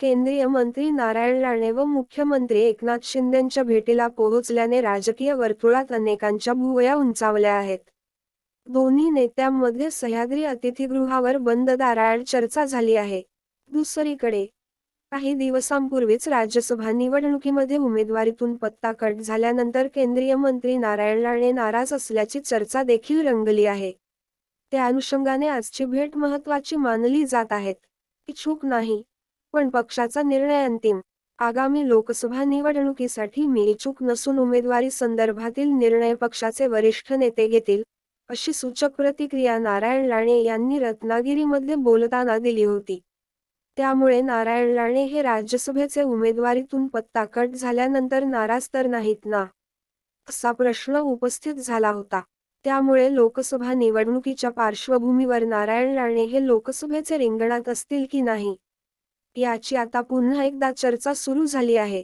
केंद्रीय मंत्री नारायण राणे व मुख्यमंत्री एकनाथ शिंदेंच्या भेटीला पोहोचल्याने राजकीय वर्तुळात अनेकांच्या भुवया उंचावल्या आहेत. दोन्ही नेत्यांमध्ये सह्याद्री अतिथीगृहावर बंद दाराआड चर्चा झाली आहे. दुसरीकडे काही दिवसांपूर्वीच राज्यसभा निवडणुकीमध्ये उमेदवारीतून पत्ता कट झाल्यानंतर केंद्रीय मंत्री नारायण राणे नाराज असल्याची चर्चा देखील रंगली आहे. त्या अनुषंगाने आजची भेट महत्त्वाची मानली जात आहे. इच्छुक नाही, पण पक्षाचा निर्णय अंतिम. आगामी लोकसभा निवडणुकीसाठी मी इच्छुक नसून उमेदवारी संदर्भातील निर्णय पक्षाचे वरिष्ठ नेते घेतील, अशी सूचक प्रतिक्रिया नारायण राणे यांनी रत्नागिरीमध्ये बोलताना दिली होती. त्यामुळे नारायण राणे हे राज्यसभेचे उमेदवारीतून पत्ता कट झाल्यानंतर नाराज तर नाहीत ना, असा प्रश्न उपस्थित झाला होता. त्यामुळे लोकसभा निवडणुकीच्या पार्श्वभूमीवर नारायण राणे हे लोकसभेचे रिंगणात असतील की नाही, याची आता पुन्हा एकदा चर्चा सुरू झाली आहे.